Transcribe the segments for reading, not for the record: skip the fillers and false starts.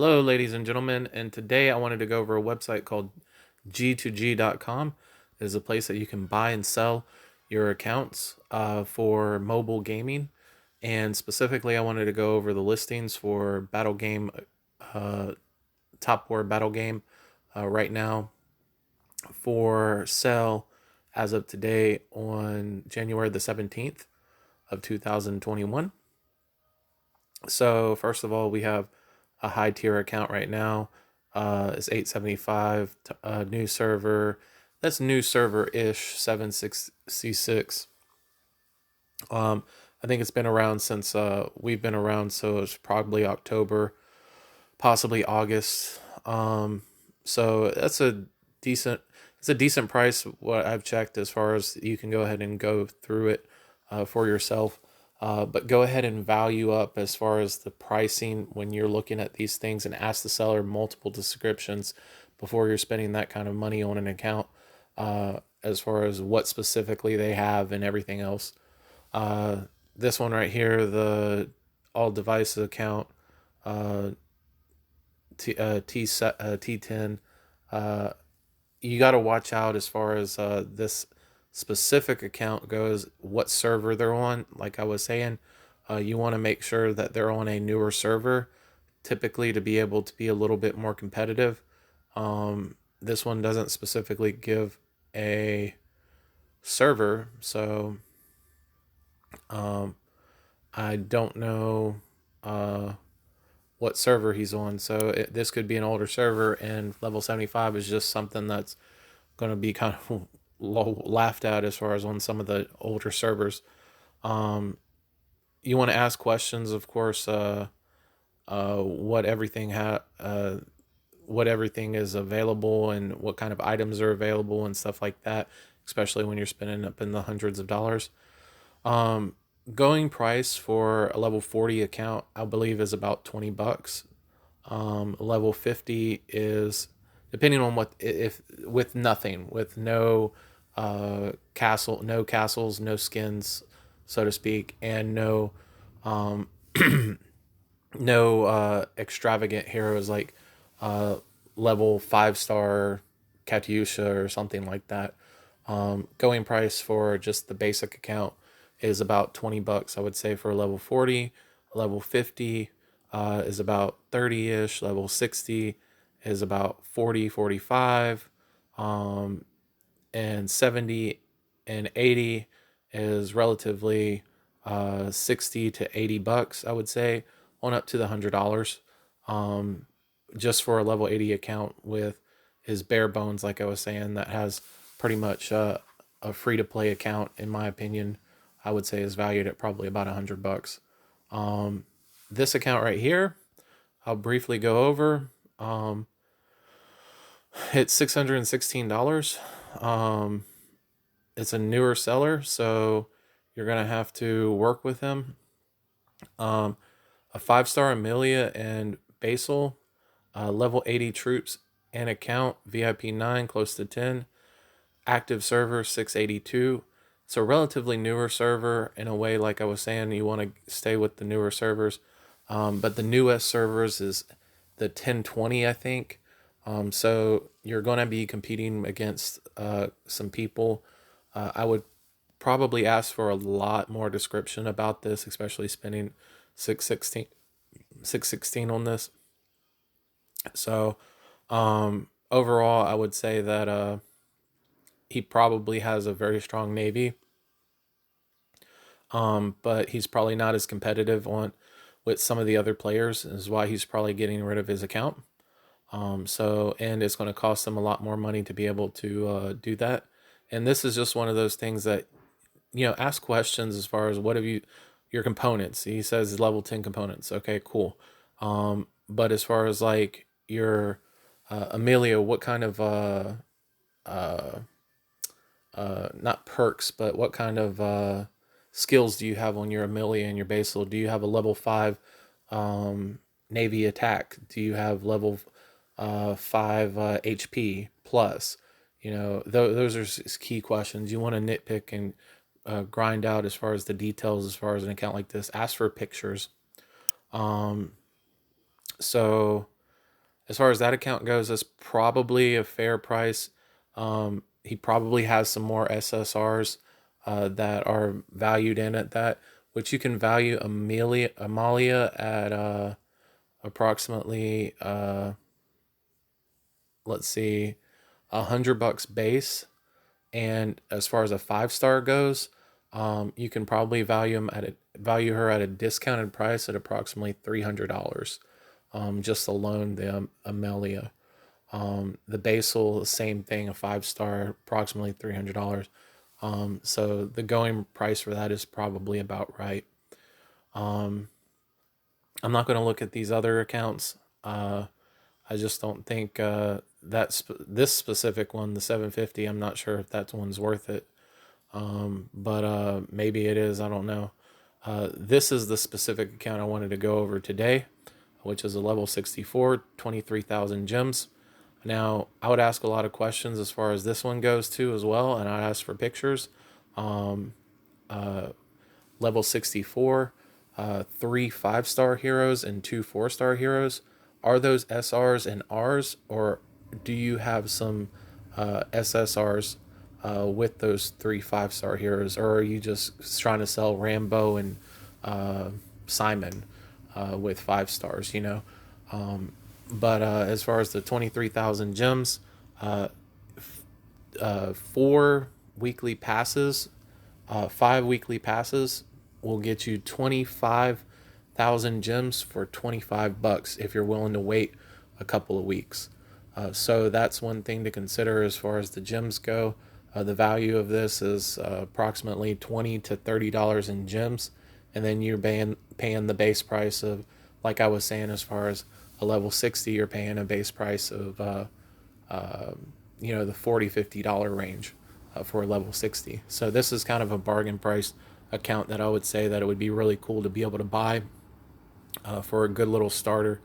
Hello, ladies and gentlemen, and today I wanted to go over a website called G2G.com. It is a place that you can buy and sell your accounts for mobile gaming, and specifically, I wanted to go over the listings for Battle Game, uh, Top War Battle Game, right now for sale as of today on January the 17th of 2021. So first of all, we have a high tier account right now. It's 875 new server. That's new server ish 76C6. I think it's been around since we've been around, so it's probably October, possibly August. So that's a decent it's a decent price what I've checked as far as you can go ahead and go through it for yourself. But go ahead and value up as far as the pricing when you're looking at these things, and ask the seller multiple descriptions before you're spending that kind of money on an account, as far as what specifically they have and everything else. Uh, this one right here, the all devices account, uh, T10, uh, you got to watch out as far as this specific account goes, what server they're on. Like I was saying, you want to make sure that they're on a newer server, typically to be able to be a little bit more competitive. This one doesn't specifically give a server, so um, I don't know uh, what server he's on. So this could be an older server, and level 75 is just something that's going to be kind of laughed at as far as on some of the older servers. Um, you want to ask questions, of course. What everything what everything is available, and what kind of items are available and stuff like that. Especially when you're spending up in the hundreds of dollars. Um, Going price for a level 40 account, I believe, is about $20. Level 50 is, depending on what, if with nothing, with no no castles, no skins, so to speak, and um, no extravagant heroes like uh, level 5-star Katyusha or something like that. Going price for just the basic account is about $20, I would say, for a level 40. Level 50 is about 30 ish. Level 60 is about 40, 45. Um, and 70 and 80 is relatively 60 to $80, I would say, on up to the $100. Um, just for a level 80 account with his bare bones, like I was saying, that has pretty much a free to play account, in my opinion, I would say is valued at probably about $100. Um, this account right here, I'll briefly go over. It's $616. Um, it's a newer seller, so you're gonna have to work with him. Um, a 5-star Amelia and Basil, level 80 troops and account, VIP 9, close to 10, active server 682. So relatively newer server in a way. Like I was saying, you want to stay with the newer servers, but the newest servers is the 1020, I think. So you're going to be competing against some people. I would probably ask for a lot more description about this, especially spending 616 616 on this. So overall, I would say that he probably has a very strong navy, but he's probably not as competitive on with some of the other players. Is why he's probably getting rid of his account. So, and it's going to cost him a lot more money to be able to do that. And this is just one of those things that, ask questions as far as what have you, your components. He says level 10 components. Okay, cool. But as far as like your Amelia, what kind of uh, not perks, but what kind of skills do you have on your Amelia and your Basil? Do you have a level 5 Navy attack? Do you have level 5 HP plus? Those are key questions. You want to nitpick and grind out as far as the details, as far as an account like this. Ask for pictures. Um, so as far as that account goes, it's probably a fair price. He probably has some more SSRs that are valued in at that, which you can value Amalia at approximately let's see, $100 base. And as far as a 5 star goes, you can probably value her at a discounted price at approximately $300. Just alone the Amelia. The Basal, the same thing, a 5 star, approximately $300. So the going price for that is probably about right. Um, I'm not going to look at these other accounts. I just don't think this specific one, the 750. I'm not sure if that one's worth it. But maybe it is. I don't know. This is the specific account I wanted to go over today, which is a level 64, 23,000 gems. Now, I would ask a lot of questions as far as this one goes too as well, and I'd ask for pictures. Um, Level 64, 3 5 star heroes and 2 4 star heroes. Are those SRs and Rs, or do you have some SSRs with those 3 5 star heroes, or are you just trying to sell Rambo and uh, Simon with 5 stars? But as far as the 23,000 gems, uh, 4 weekly passes, 5 weekly passes will get you 25,000 gems for $25 if you're willing to wait a couple of weeks. So that's one thing to consider as far as the gems go. The value of this is approximately $20 to $30 in gems, and then you're paying the base price of, like I was saying, as far as a level 60, you're paying a base price of uh, the $40 to $50 range for a level 60. So this is kind of a bargain price account that I would say that it would be really cool to be able to buy for a good little starter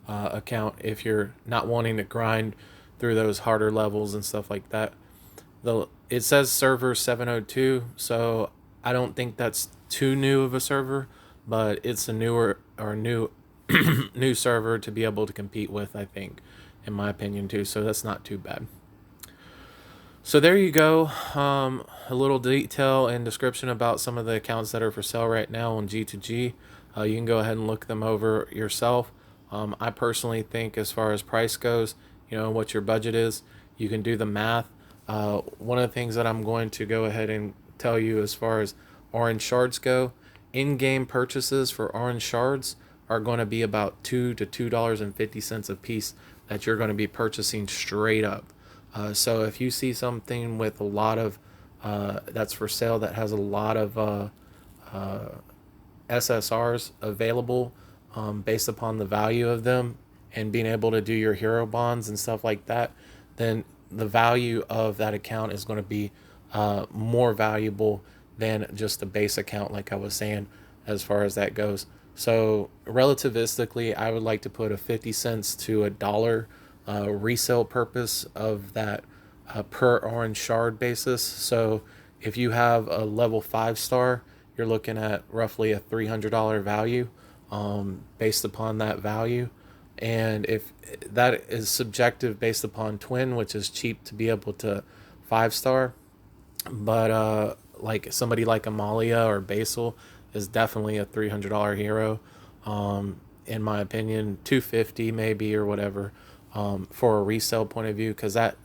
account if you're not wanting to grind through those harder levels and stuff like that. It says server 702, so I don't think that's too new of a server, but it's a newer or new new server to be able to compete with, I think, in my opinion too. So that's not too bad. So there you go. A little detail and description about some of the accounts that are for sale right now on G2G. You can go ahead and look them over yourself. I personally think, as far as price goes, what your budget is, you can do the math. One of the things that I'm going to go ahead and tell you as far as orange shards go, in-game purchases for orange shards are going to be about $2 to $2.50 a piece that you're going to be purchasing straight up. So if you see something with a lot of that's for sale that has a lot of SSRs available based upon the value of them and being able to do your hero bonds and stuff like that, then the value of that account is going to be more valuable than just a base account, like I was saying, as far as that goes. So relativistically, I would like to put a 50 cents to a dollar resale purpose of that per orange shard basis. So if you have a level 5 star, you're looking at roughly a $300 value based upon that value. And if that is subjective based upon twin, which is cheap to be able to 5 star, but like somebody like Amalia or Basal is definitely a $300 hero. In my opinion, 250 maybe or whatever for a resale point of view, because that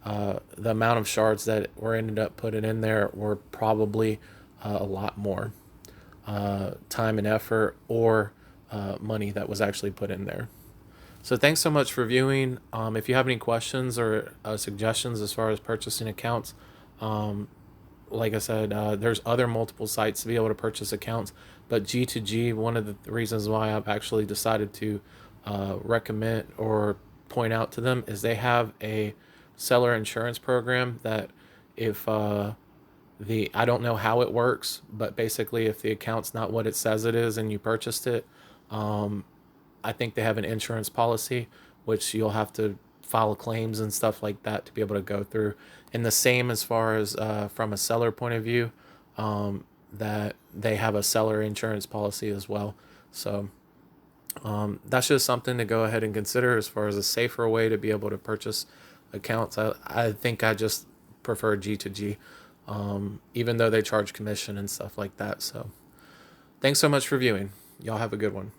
the amount of shards that were ended up putting in there were probably a lot more time and effort or money that was actually put in there. So thanks so much for viewing. If you have any questions or suggestions as far as purchasing accounts, um, like I said, there's other multiple sites to be able to purchase accounts, but G2G, one of the reasons why I've actually decided to recommend or point out to them is they have a seller insurance program that if I don't know how it works, but basically if the account's not what it says it is and you purchased it, um, I think they have an insurance policy, which you'll have to file claims and stuff like that to be able to go through. And the same as far as from a seller point of view, that they have a seller insurance policy as well. So That's just something to go ahead and consider as far as a safer way to be able to purchase accounts. I think I just prefer G2G, even though they charge commission and stuff like that. So thanks so much for viewing. Y'all have a good one.